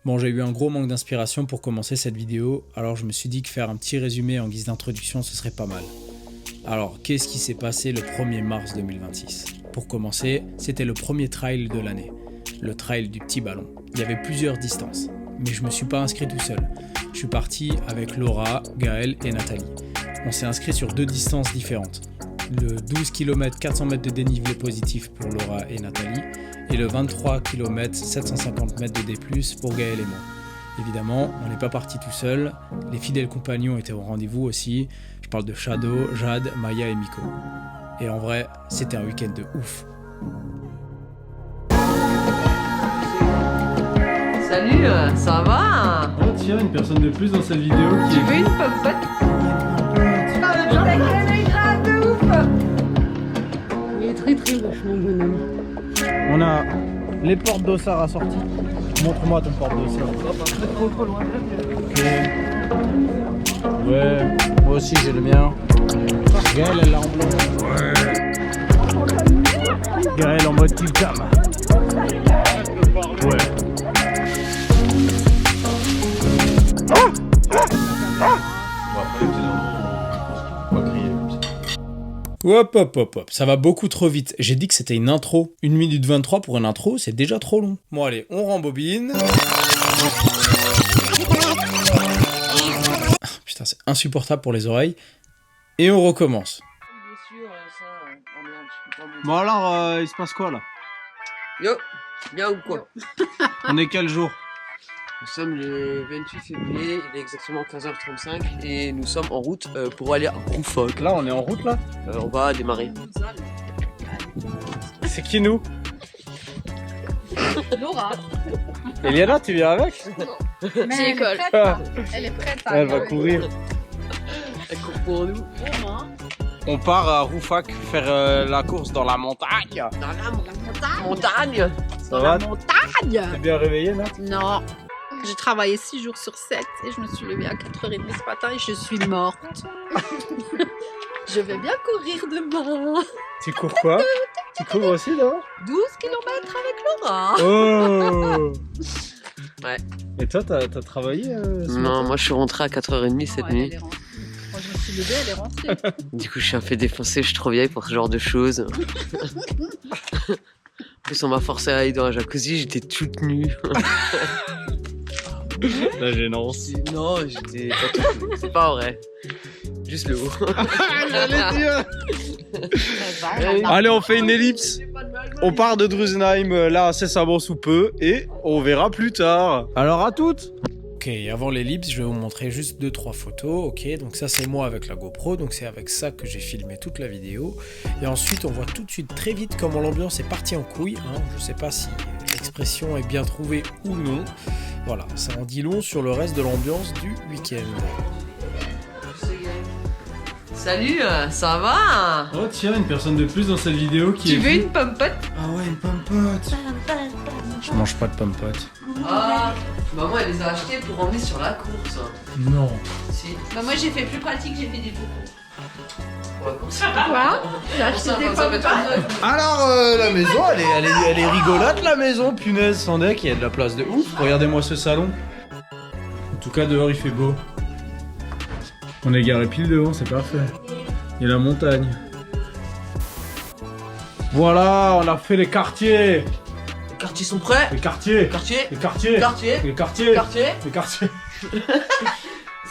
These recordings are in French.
Bon, j'ai eu un gros manque d'inspiration pour commencer cette vidéo, alors je me suis dit que faire un petit résumé en guise d'introduction ce serait pas mal. Alors, qu'est-ce qui s'est passé le 1er mars 2026? Pour commencer, c'était le premier trail de l'année, le trail du petit ballon. Il y avait plusieurs distances, mais je me suis pas inscrit tout seul. Je suis parti avec Laura, Gaël et Nathalie. On s'est inscrit sur 2 distances différentes. Le 12 km 400 mètres de dénivelé positif pour Laura et Nathalie, et le 23 km 750 mètres de D+, pour Gaël et moi. Évidemment, on n'est pas parti tout seul, les fidèles compagnons étaient au rendez-vous aussi, je parle de Shadow, Jade, Maya et Miko. Et en vrai, c'était un week-end de ouf. Salut, ça va? Oh tiens, une personne de plus dans cette vidéo qui Tu veux une popote? Il est très moche mon bonhomme. On a les portes d'Ossard assorties. Montre-moi ton porte d'Ossard. Trop loin. Ok. Ouais, moi aussi j'ai le mien. Gaël elle l'a en blanc. Ouais. Gaël en mode kill cam. Ouais. Hop, ça va beaucoup trop vite. J'ai dit que c'était une intro. 1 minute 23 pour une intro, c'est déjà trop long. Bon allez, on rembobine. Putain, c'est insupportable pour les oreilles. Et on recommence. Bon alors, il se passe quoi là? Yo, bien ou quoi? On est quel jour? Nous sommes le 28 février, il est exactement 15h35 et nous sommes en route pour aller à Roufoc. Là on est en route là? On va démarrer. C'est qui nous? Laura. Eliana, tu viens avec? Mais elle est prête. Elle est prête. Elle va courir. Elle court pour nous. On part à Roufac faire la course dans la montagne. Dans la montagne. Ça va? Montagne. T'es bien réveillé là? Non. J'ai travaillé 6 jours sur 7 et je me suis levée à 4h30 ce matin et je suis morte. Je vais bien courir demain. Tu cours quoi? Tu cours aussi là? 12 km avec Laura. Oh! Ouais. Et toi t'as travaillé ce Non, matin? moi je suis rentré à 4h30 cette nuit. Elle est rentrée. Moi je me suis levée, elle est rentrée. Du coup je suis un peu défoncé, je suis trop vieille pour ce genre de choses. En plus on m'a forcé à aller dans la jacuzzi, j'étais toute nue. La gênance. Non, j'étais pas toute nue, c'est pas vrai. Juste le haut. J'allais dire. Allez, on fait une ellipse. On part de Drusenheim là incessamment sous peu et on verra plus tard. Alors à toutes. Ok, avant l'ellipse, je vais vous montrer juste 2-3 photos. Ok, donc ça c'est moi avec la GoPro, donc c'est avec ça que j'ai filmé toute la vidéo. Et ensuite, on voit tout de suite très vite comment l'ambiance est partie en couille. Hein. Je sais pas si l'expression est bien trouvée ou non. Voilà, ça en dit long sur le reste de l'ambiance du week-end. Salut, ça va? Oh tiens, une personne de plus dans cette vidéo qui Tu veux une popote? Ah ouais, une pompote. Je mange pas de pommes-potes. Ah, maman elle les a achetées pour emmener sur la course. Non. Si. Bah moi j'ai fait plus pratique, j'ai fait des bocaux. Pour la course. Quoi? J'ai acheté des pommes. Alors la maison, elle est rigolote la maison, punaise, sans deck, il y a de la place de ouf. Regardez-moi ce salon. En tout cas dehors il fait beau. On est garé pile devant, c'est parfait. Il y a la montagne. Voilà, on a fait les quartiers. Les quartiers sont prêts? Les quartiers. Quartier? Les quartiers. Quartier? Les quartiers. Quartier? Les quartiers.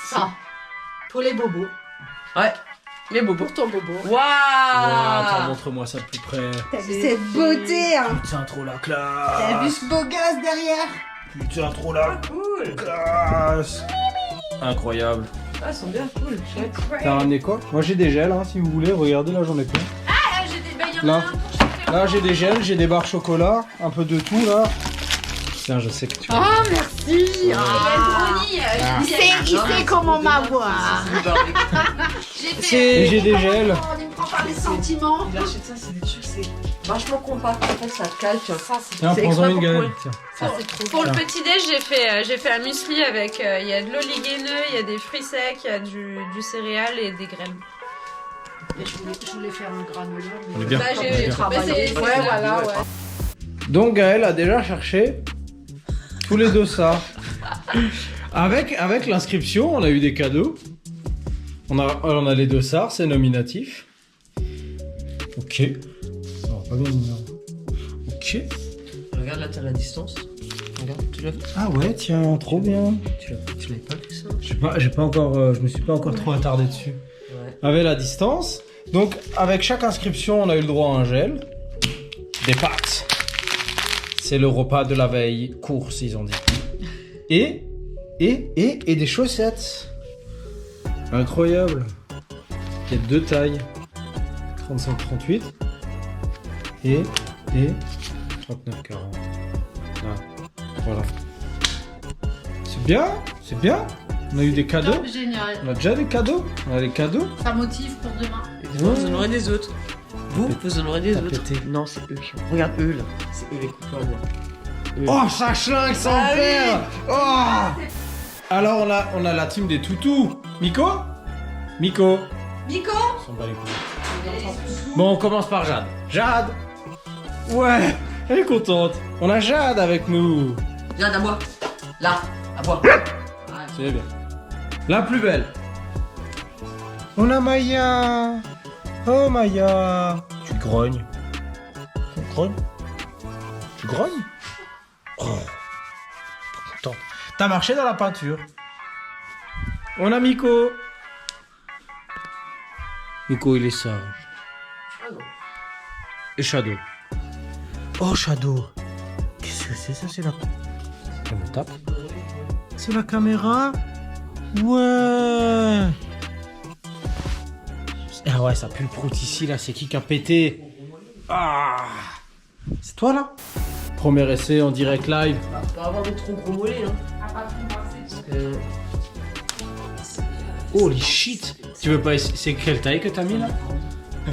Ça. Pour les bobos. Ouais. Les bobos. Pour ton bobo. Waouh! Attends, montre-moi ça de plus près. T'as vu cette beauté, hein? Putain, trop la T'as classe. vu ce beau gosse derrière? Putain, trop la Cool! classe. Incroyable. Ah, ils sont bien cool, chouette. T'as ramené quoi? Moi j'ai des gels, hein, si vous voulez. Regardez, là j'en ai plein. J'ai des baillons Là. Là j'ai des gels, j'ai des barres chocolat, un peu de tout là. Putain, je sais que tu. Oh merci. Il sait comment m'avoir. Et j'ai des gels. On ne prend pas les sentiments. Il achète ça, c'est des trucs, c'est vachement compact. En fait, ça cale, tu vois. Tiens, c'est prends-en exprès une pour galette. couler. Tiens. Pour le petit déj, j'ai fait un muesli avec il y a de l'oligaineux, il y a des fruits secs, il y a du céréal et des graines. Et je voulais faire un granuleur. On est bien. Bah, on est bien. mais c'est- Ouais, voilà, ouais. Donc Gaël a déjà cherché tous les dossards. Avec l'inscription, on a eu des cadeaux. On a les dossards, c'est nominatif. Ok. Oh, pas bien le numéro. Ok. Regarde là, t'as la distance. Regarde, tu l'as vu? Ah ouais, tiens, trop bien. Tu l'avais pas vu ça? Je me suis pas encore trop attardé dessus. Ouais. Avec la distance. Donc, avec chaque inscription, on a eu le droit à un gel. Des pâtes. C'est le repas de la veille. Course, ils ont dit. Et des chaussettes. Incroyable. Il y a 2 tailles. 35-38. Et 39-40. Ah, voilà. C'est bien, c'est bien. On a eu des cadeaux. Top, génial. On a déjà des cadeaux. On a des cadeaux. Ça motive pour demain. Vous en aurez des autres. Vous en aurez des T'as autres. pété. Non, c'est eux qui ont. Regarde eux là. C'est eux les coupables. Oh, ça schlingue sans Ah père. Oh. Alors on a la team des toutous. Miko. Nico, On s'en bat les couilles. Bon, on commence par Jade. Jade. Ouais, elle est contente. On a Jade avec nous. Viens à moi. Là, à moi. C'est bien. La plus belle. On a Maya. Oh Maya. Tu grognes. Tu grognes. Tu grognes. Oh. Pas content. T'as marché dans la peinture. On a Miko. Miko, il est sage. Et Shadow. Oh Shadow. Qu'est-ce que c'est ça? C'est la... Elle me tape. C'est la caméra? Ouais. Ah ouais, ça pue le prout ici, là. C'est qui a pété? Ah. C'est toi, là? Premier essai en direct live. Pas avoir des trop gros mollets, hein. Holy shit. Tu veux pas essayer... C'est quelle taille que t'as mis, là?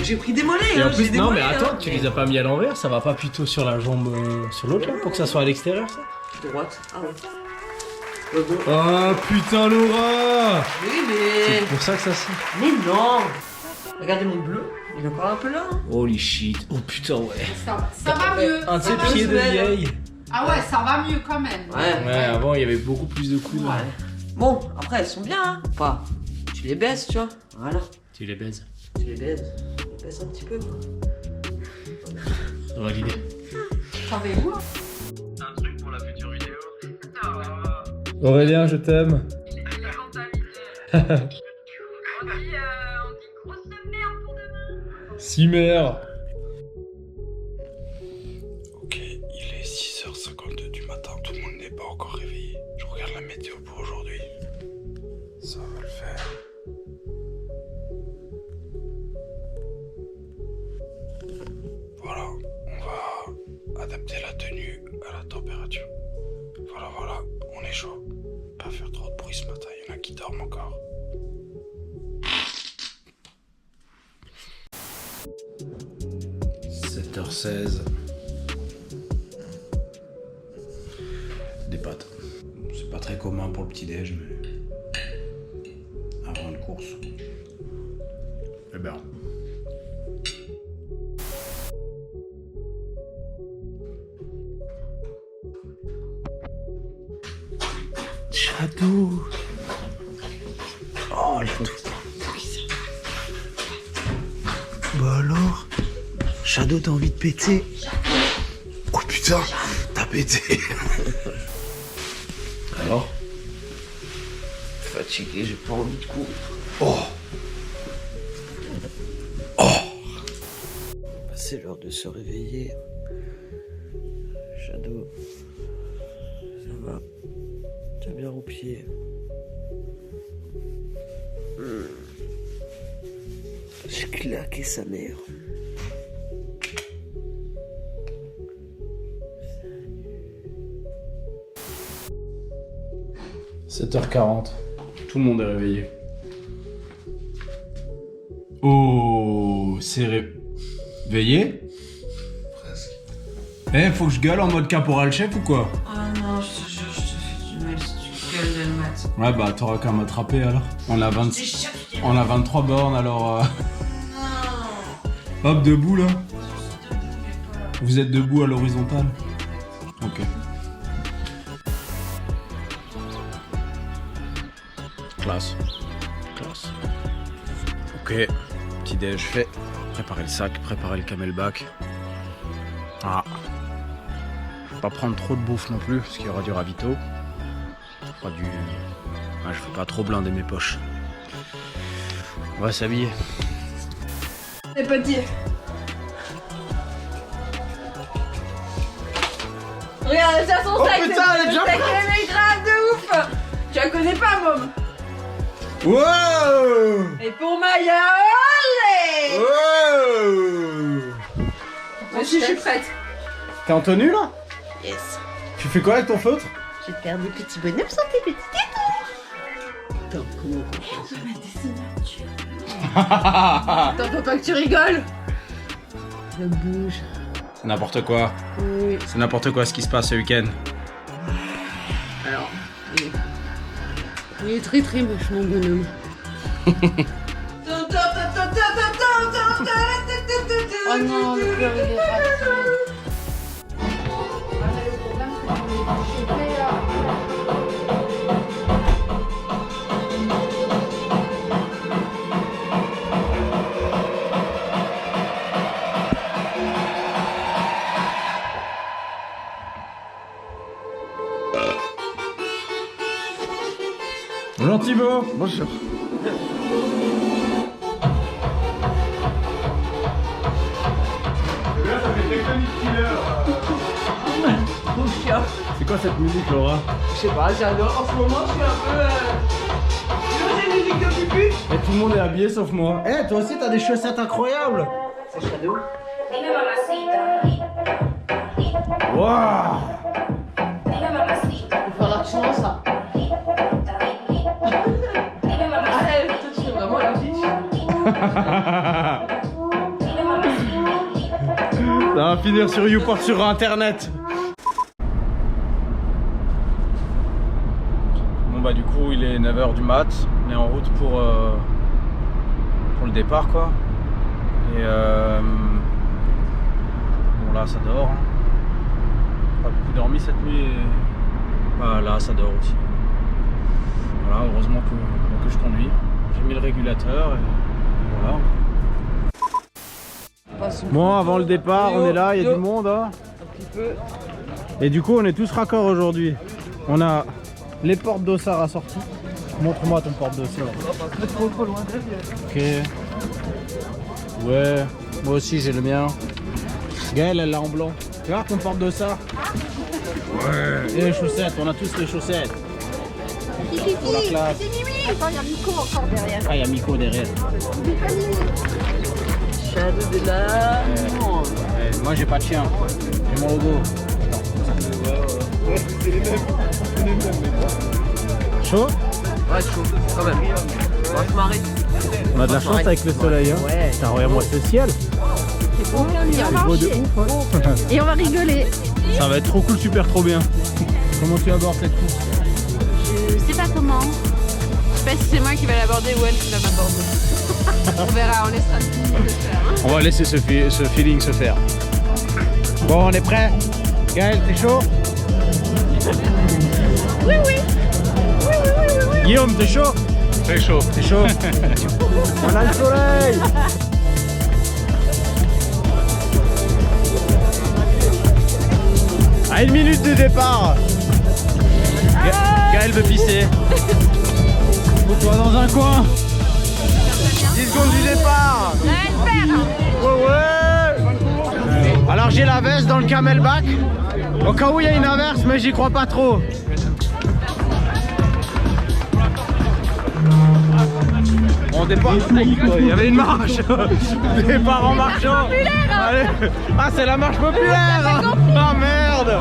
J'ai pris des mollets, Et hein. en plus, j'ai des non, mais mollets, attends, hein. tu les as pas mis à l'envers? Ça va pas plutôt sur la jambe... sur l'autre, là? Pour que ça soit à l'extérieur, ça? Droite. Ah ouais. Oh, putain, Laura. Oui, mais. C'est pour ça que ça se... Mais non. Regardez mon bleu. Il est encore un peu là. Hein. Holy shit. Oh, putain, ouais. ça va mieux. Un de ça ces va pieds de mieux. vieille. Ah ouais, ça va mieux quand même. Ouais. Ouais, avant, il y avait beaucoup plus de coups. Ouais. Bon, après, elles sont bien, hein. Pas. Tu les baisses, tu vois. Voilà. Tu les baises. Tu les baisses. Tu les baisses un petit peu, quoi. Ça va l'idée. Savez-vous? Un truc pour la future vidéo. Aurélien, je t'aime. On dit grosse merde pour demain. Cimer. Ok, il est 6h52 du matin, tout le monde n'est pas encore réveillé. Je regarde la météo pour aujourd'hui. Ça va le faire. Voilà, on va adapter la tenue à la température. Voilà, on est chaud. Pas faire trop de bruit ce matin, il y en a qui dorment encore. « 7h16. Des pâtes. C'est pas très commun pour le petit-déj, mais... avant une course. Eh ben... Shadow. Oh, le tout. Bah alors, Shadow, t'as envie de péter? Oh putain, t'as pété. Alors? Fatigué, j'ai pas envie de courir. Oh. C'est l'heure de se réveiller. Shadow. Ça va. T'as bien au pied. J'ai claqué sa mère. 7h40. Tout le monde est réveillé. Oh, c'est réveillé? Presque. Eh, faut que je gueule en mode caporal chef ou quoi? Ah non, je te fais du mal si tu gueules de le mat. Ouais, bah t'auras qu'à m'attraper alors. On a 23 bornes alors. Hop, debout là. Vous êtes debout à l'horizontale? Ok. classe. Classe. Ok, petit déj fait. Préparer le sac, préparer le camelback. Ah. Pas prendre trop de bouffe non plus, parce qu'il y aura du ravito. Pas du... Ah, je veux pas trop blinder mes poches. On va s'habiller. Les petits. Regarde, c'est son sac. putain, elle est déjà prête. Elle est grave de ouf. Tu la connais pas, Mom? Wow! Et pour Maya, allez! Wow! Moi aussi, je suis prête. T'es en tenue là? Yes. Tu fais quoi avec ton feutre? Je vais te faire des petits bonhommes sur tes petits tétons. Attends, comment on va mettre des signatures. Attends, faut pas que tu rigoles. Ça bouge. N'importe quoi. Oui. C'est n'importe quoi ce qui se passe ce week-end. Alors, il est très très moche, mon bonhomme. Oh non, le cœur il est raté. Bonjour Thibaut. Bonjour. C'est quoi cette musique Laura? Je sais pas, j'adore. En ce moment, je suis un peu. Tu vois, j'ai musique de pupu. Et tout le monde est habillé sauf moi. Eh, toi aussi t'as des chaussettes incroyables. C'est Shadow. Waouh. Faut faire l'accent, ça. Arrête, toi, tu fais vraiment la bitch. Ça va finir sur YouPorn sur internet. Bon bah du coup il est 9h du mat, on est en route pour le départ quoi. Et bon là ça dort. Hein. Pas beaucoup dormi cette nuit et bah, là ça dort aussi. Voilà, heureusement que je conduis. J'ai mis le régulateur et voilà. Bon, avant le départ, on est là, il y a du monde. Hein. Un petit peu. Et du coup, on est tous raccords aujourd'hui. On a les portes d'Ossard assorties. Montre-moi ton porte d'Ossard. Trop loin de Ok. Ouais, moi aussi j'ai le mien. Gaëlle, elle l'a en blanc. Tu vois ton porte d'Ossard? Ouais. Et les chaussettes, on a tous les chaussettes. Pour la classe. Attends, il y a Miko encore derrière. Ah, il y a Miko derrière. Shadow de là. Moi j'ai pas de chien. J'ai mon logo. Chaud? Ouais, chaud, quand même. On va se marrer. On a de la chance avec le soleil. Hein. Ouais. Putain, regarde-moi ce ciel. Et on va Beau de marcher. ouf. Hein. Et on va rigoler. Ça va être trop cool, super trop bien. Comment tu abordes cette course? Je sais pas comment. Je sais pas si c'est moi qui va l'aborder ou elle qui va m'aborder. On verra, on laissera le feeling le faire. Hein. On va laisser ce feeling se faire. Bon, on est prêt? Gaël, t'es chaud? Oui, oui. Guillaume, t'es chaud? Très chaud. T'es chaud? On a le soleil! À 1 minute du départ! Gaël veut pisser. Faut-toi dans un coin. 10 secondes du départ. Ouais, ouais. Alors j'ai la veste dans le camelback. Au cas où il y a une averse, mais j'y crois pas trop. On départ. Il y avait une marche. Départ en marchant. Allez. Ah, c'est la marche populaire. Ah merde.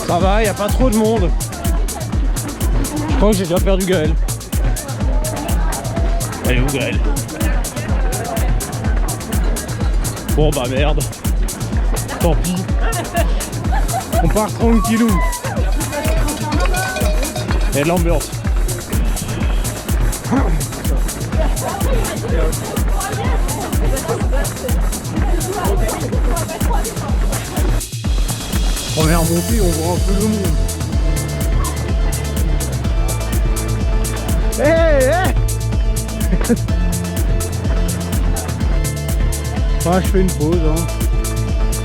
Ça va, il n'y a pas trop de monde. Je crois que j'ai déjà perdu Gaël. Elle est où Gaël? Bon bah merde. Tant pis. On part tranquillou. Il y a de l'ambiance. Première montée, on voit un peu le monde. Ah, je fais une pause, hein.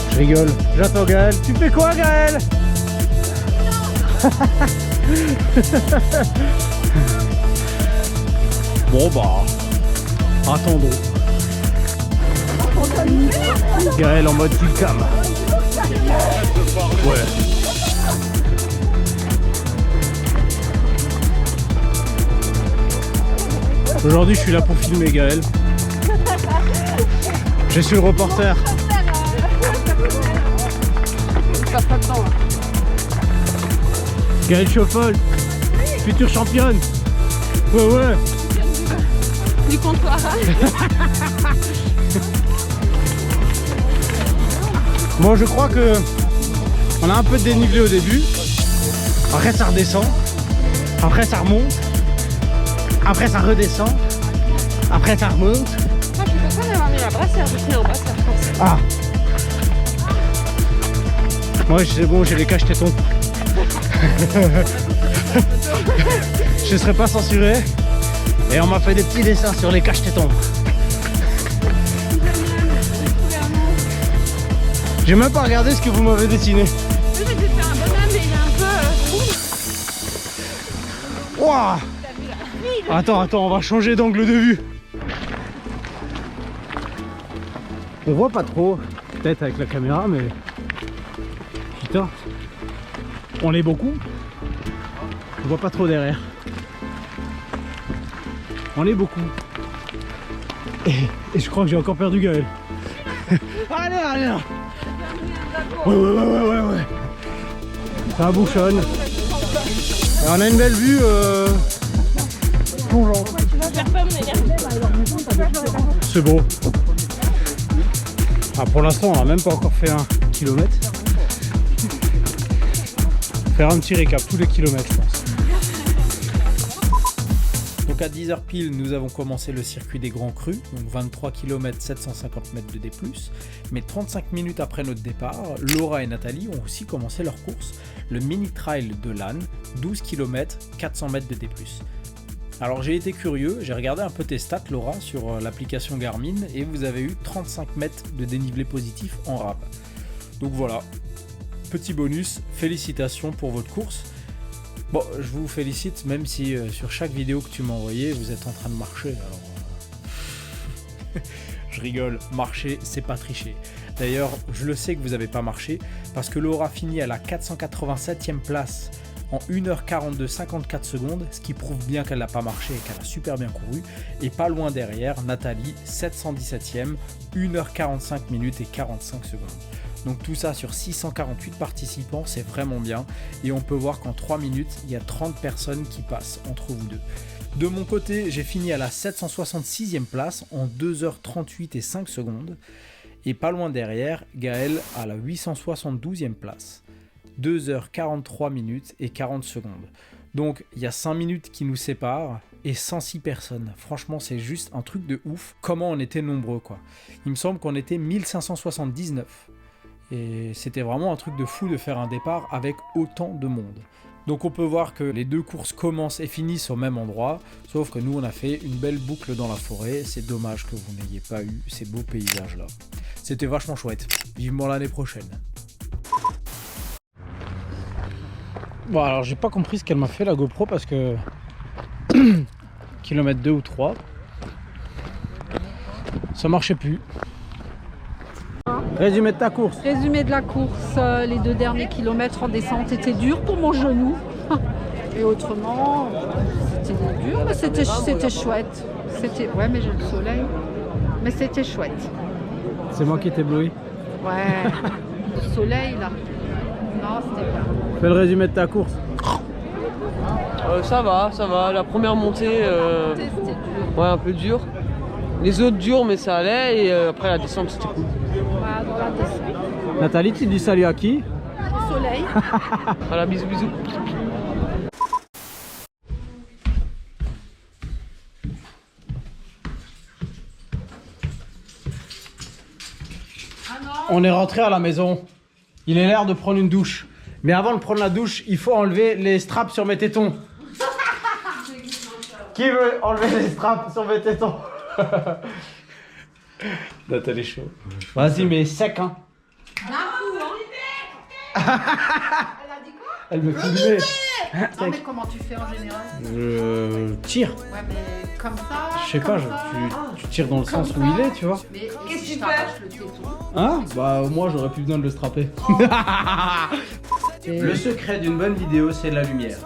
Je rigole. J'attends Gaël. Tu fais quoi, Gaël? Bon bah, attendons. Gaël en mode killcam. Ouais. Aujourd'hui, je suis là pour filmer Gaël. Je suis le reporter. Gaël Schoffel, future championne. Ouais, ouais. Du comptoir. Bon, je crois que on a un peu de dénivelé au début. Après, ça redescend. Après, ça remonte. Après, ça redescend. Après, ça remonte. Moi, je suis contente d'avoir mis la brassière. Je tenais en brassière, je pense. Ah. Moi, c'est bon, j'ai les cache-tétons. Je ne serai pas censuré. Et on m'a fait des petits dessins sur les cache-tétons. J'ai même pas regardé ce que vous m'avez dessiné. Oui, mais j'ai fait un bonhomme, mais il est un peu Ouah. Attends, on va changer d'angle de vue. On voit pas trop, peut-être avec la caméra, mais putain, on est beaucoup. On voit pas trop derrière. On est beaucoup. Et je crois que j'ai encore perdu Gaël. Allez, allez là. Ouais. Ça bouchonne. Et on a une belle vue plongeante. C'est beau. Ah, pour l'instant, on n'a même pas encore fait 1 kilomètre. Faire un petit récap, tous les kilomètres, je pense. Donc à 10h pile, nous avons commencé le circuit des Grands Crus, donc 23 km 750 mètres de D+. Mais 35 minutes après notre départ, Laura et Nathalie ont aussi commencé leur course, le mini trail de l'Âne, 12 km 400 mètres de D+. Alors j'ai été curieux, j'ai regardé un peu tes stats Laura sur l'application Garmin et vous avez eu 35 mètres de dénivelé positif en rab. Donc voilà, petit bonus, félicitations pour votre course. Bon, je vous félicite même si sur chaque vidéo que tu m'as envoyée, vous êtes en train de marcher. Alors, je rigole, marcher, c'est pas tricher. D'ailleurs, je le sais que vous n'avez pas marché parce que Laura finit à la 487e place en 1h42 54 secondes, ce qui prouve bien qu'elle n'a pas marché et qu'elle a super bien couru. Et pas loin derrière, Nathalie, 717e, 1h45 minutes et 45 secondes. Donc tout ça sur 648 participants, c'est vraiment bien. Et on peut voir qu'en 3 minutes, il y a 30 personnes qui passent entre vous deux. De mon côté, j'ai fini à la 766e place en 2h38 et 5 secondes. Et pas loin derrière, Gaël à la 872e place. 2h43 minutes et 40 secondes. Donc il y a 5 minutes qui nous séparent et 106 personnes. Franchement, c'est juste un truc de ouf. Comment on était nombreux, quoi. Il me semble qu'on était 1579. Et c'était vraiment un truc de fou de faire un départ avec autant de monde. Donc on peut voir que les deux courses commencent et finissent au même endroit, sauf que nous on a fait une belle boucle dans la forêt. C'est dommage que vous n'ayez pas eu ces beaux paysages là. C'était vachement chouette. Vivement l'année prochaine. Bon, alors j'ai pas compris ce qu'elle m'a fait la GoPro parce que kilomètre 2 ou 3 ça marchait plus. Résumé de ta course. Résumé de la course, les 2 derniers kilomètres en descente étaient durs pour mon genou. Et autrement, c'était dur, mais c'était chouette. Ouais, mais j'ai le soleil. Mais c'était chouette. C'est moi qui t'éblouis. Ouais, le soleil là. Non, c'était bien. Fais le résumé de ta course. Ça va. La première montée, C'était dur. ouais, un peu dur. Les autres durs, mais ça allait. Et après la descente, c'était cool. Voilà, dans la descente. Nathalie, tu dis salut à qui? Le soleil. Voilà, bisous. On est rentré à la maison. Il a l'air de prendre une douche. Mais avant de prendre la douche, il faut enlever les straps sur mes tétons. Qui veut enlever les straps sur mes tétons? Nathalie est chaud. Vas-y, mais sec, hein. Elle me filmait. Non, mais comment tu fais en général? Je tire. Ouais, mais comme ça. Je sais pas, tu tires dans le sens où il est, tu vois. Mais Qu'est-ce que si tu je t'arrache le téton? Hein? Bah, moi, j'aurais plus besoin de le strapper. Le secret d'une bonne vidéo, c'est la lumière.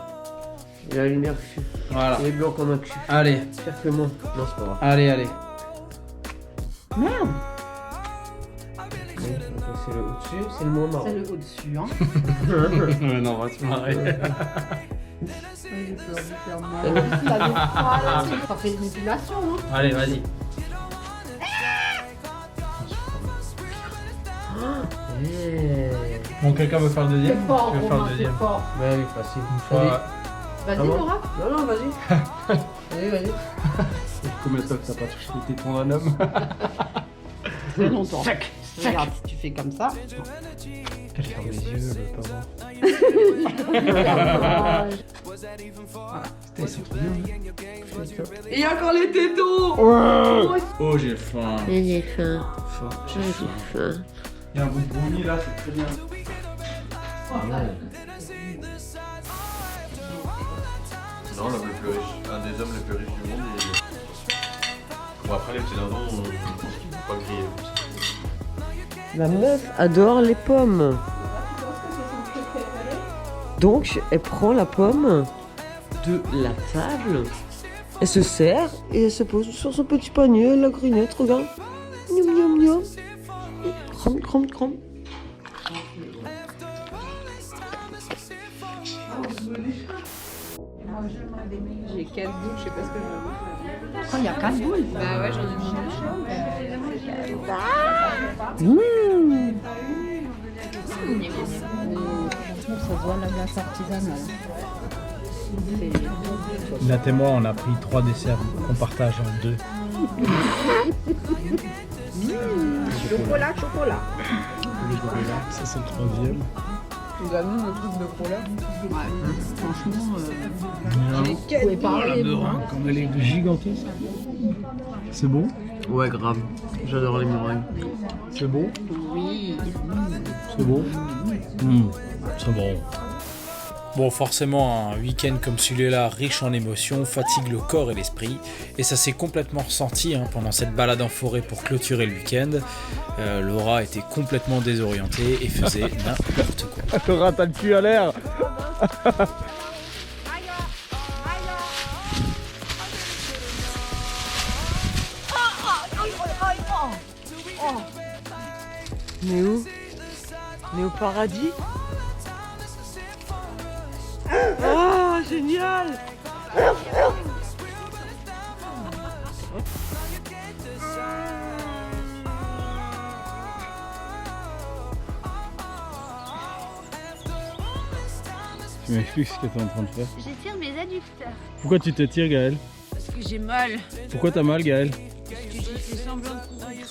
Il y a la lumière cul. Voilà. Il est blanc comme un cul. Allez, Pire que moi. Non, c'est pas grave. allez, allez. Merde. C'est le au-dessus, c'est le moins marrant. C'est le au-dessus, hein. Non, on va se marrer. J'ai peur de faire mal. Ça fait une épilation, hein. Allez, vas-y. Bon, quelqu'un veut faire le deuxième? C'est fort, Je vais faire le Romain, c'est deuxième. fort. Ouais, oui, facile. Ouais. Vas-y, Ah bon Laura. Non, non, vas-y. Vas-y. Combien de temps que t'as pas touché les tétons d'un homme? Très longtemps. Sec. Regarde, si tu fais comme ça. Elle ferme les yeux, elle veut pas voir. Putain, ils sont trop bien. Et il y a encore les tétons. Oh, j'ai faim. J'ai faim. J'ai faim. Il y a un bout de brownie là, c'est très bien. Non, l'homme le plus riche, un des hommes les plus riches du monde. Bon, après, les petits dindons, je pense qu'ils ne vont pas griller comme ça. La meuf adore les pommes. Donc, elle prend la pomme de la table, elle se sert et elle se pose sur son petit panier, elle la grignote, regarde. Miam, miam, miam. Crom, crom, crom. J'ai 4 boules, je sais pas ce que je veux. Oh, il y a 4 boules. Bah ouais, j'en ai mangé. Franchement, ça se voit la glace artisanale. Nat et moi, on a pris 3 desserts qu'on partage en 2. Chocolat, chocolat. Ça, c'est le 3e. Tu nous amènes le truc de cola. Ouais, franchement, J'ai 4 pouvez parler, boules. moi. Comme elle est gigantesque. C'est bon? Ouais, grave. J'adore les meringues. C'est bon? oui. C'est bon? C'est bon. Bon, forcément, un week-end comme celui-là, riche en émotions, fatigue le corps et l'esprit. Et ça s'est complètement ressenti pendant cette balade en forêt pour clôturer le week-end. Laura était complètement désorientée et faisait n'importe quoi. Laura, t'as le cul à l'air. Mais où? Mais au paradis? Ah, génial! Tu m'expliques ce que t'es en train de faire? J'étire mes adducteurs. Pourquoi tu te tires, Gaël? Parce que j'ai mal. Pourquoi t'as mal, Gaël? Parce que j'ai fait semblant de courir.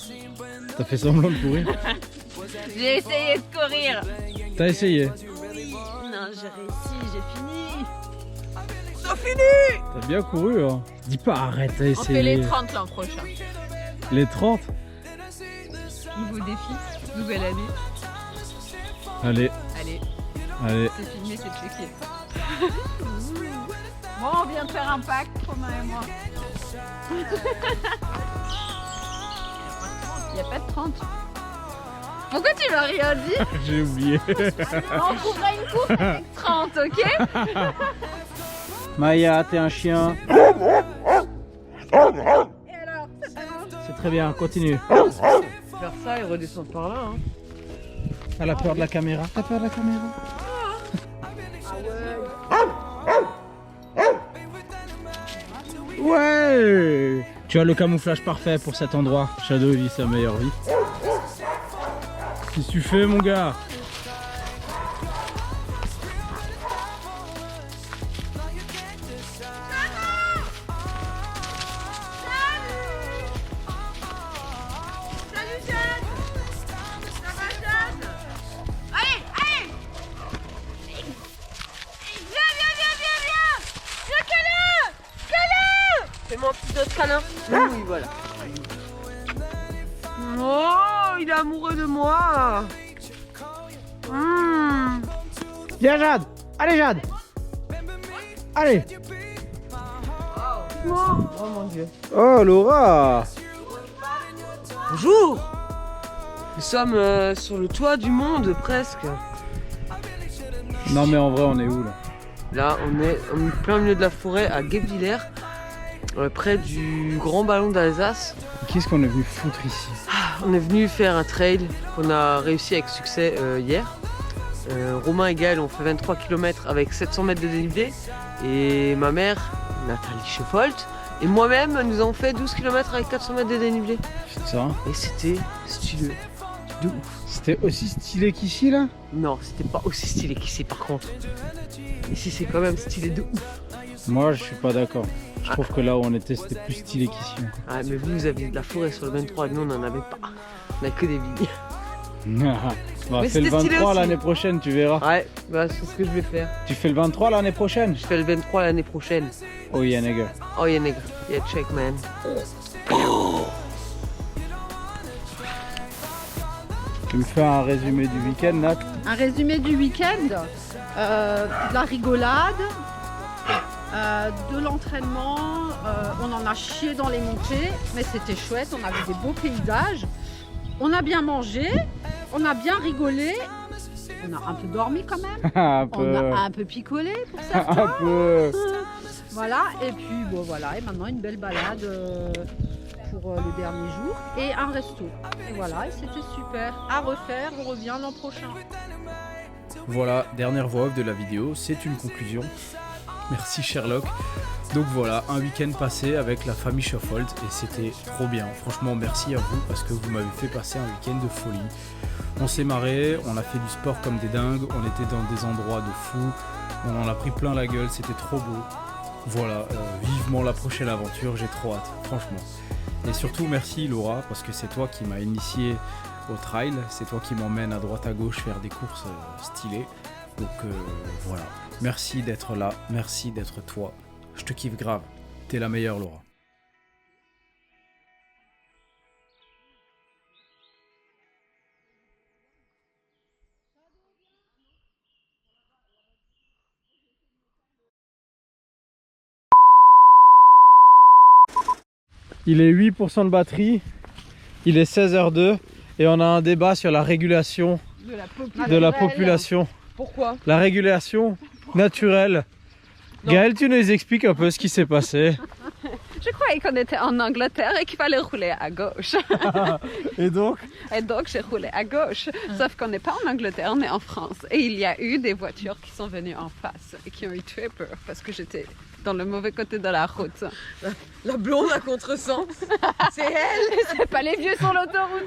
T'as fait semblant de courir? J'ai essayé de courir. T'as essayé? Non, j'ai réussi, j'ai fini. T'as bien couru, hein? Dis pas arrête, t'as On essayé. fait les 30 l'an prochain. Les 30? Nouveau défi, nouvelle année. Allez, Allez, allez. c'est filmé, c'est checké. Bon, on vient de faire un pacte, Romain et moi. Il n'y a pas de 30. Pourquoi tu m'as rien dit? J'ai oublié. On trouvera une course avec 30, ok? Maya, t'es un chien. Et alors, C'est très bien, continue. Faire ça et redescendre par là, hein. Elle a peur de la caméra. T'as peur de la caméra? Ouais. Tu as le camouflage parfait pour cet endroit. Shadow vit sa meilleure vie. Qu'est-ce que tu fais, mon gars? salut Jeanne. Ça va Jeanne? Allez, câlin. Oui, voilà. Oh, il est amoureux de moi. Viens Jade. Allez Jade. Allez. Oh mon Dieu. Oh Laura. Bonjour. Nous sommes sur le toit du monde, presque. Non mais en vrai on est où là? Là, on est en plein milieu de la forêt à Guebwiller, près du Grand Ballon d'Alsace. Qu'est-ce qu'on est venu foutre ici? On est venu faire un trail qu'on a réussi avec succès hier. Romain et Gaël ont fait 23 km avec 700 mètres de dénivelé. Et ma mère, Nathalie Scheffold, et moi-même, nous avons fait 12 km avec 400 mètres de dénivelé. Putain. Et c'était stylé. De ouf. C'était aussi stylé qu'ici là? Non, c'était pas aussi stylé qu'ici par contre. Ici, c'est quand même stylé de ouf. Moi je suis pas d'accord. Je trouve que là où on était c'était plus stylé qu'ici encore. Ah, mais vous aviez de la forêt sur le 23 et nous, on n'en avait pas. On avait que des vignes. Bah, Mais fais le c'était stylé 23 aussi. l'année prochaine, tu verras. Ouais, bah c'est ce que je vais faire. Tu fais le 23 l'année prochaine? Je fais le 23 l'année prochaine. Oh yeah nigga. Oh yeah nigga, yeah check man. Tu me fais un résumé du week-end Nat? Un résumé du week-end, de la rigolade, de l'entraînement, on en a chié dans les montées, mais c'était chouette, on avait des beaux paysages, on a bien mangé, on a bien rigolé, on a un peu dormi quand même, Un on peu. a un peu picolé pour certains. Un peu. Voilà, et puis bon voilà, et maintenant une belle balade pour le dernier jour et un resto. Et voilà, et c'était super. À refaire, on revient l'an prochain. Voilà, dernière voix off de la vidéo, c'est une conclusion. Merci Sherlock. Donc voilà, un week-end passé avec la famille Scheffold et c'était trop bien. Franchement, merci à vous parce que vous m'avez fait passer un week-end de folie. On s'est marré, on a fait du sport comme des dingues, on était dans des endroits de fou, on en a pris plein la gueule, c'était trop beau. Voilà, vivement la prochaine aventure, j'ai trop hâte, franchement. Et surtout merci Laura parce que c'est toi qui m'as initié au trail, c'est toi qui m'emmène à droite à gauche faire des courses stylées. Donc voilà, merci d'être là, merci d'être toi. Je te kiffe grave, t'es la meilleure Laura. Il est 8% de batterie, il est 16h02 et on a un débat sur la régulation de la population. Pourquoi? La régulation naturelle. Non. Gaël, tu nous expliques un peu ce qui s'est passé. Je croyais qu'on était en Angleterre et qu'il fallait rouler à gauche. Et donc? Et donc j'ai roulé à gauche. Sauf qu'on n'est pas en Angleterre, on est en France. Et il y a eu des voitures qui sont venues en face et qui ont eu très peur parce que j'étais dans le mauvais côté de la route. La blonde à contresens, c'est elle. C'est pas les vieux sur l'autoroute.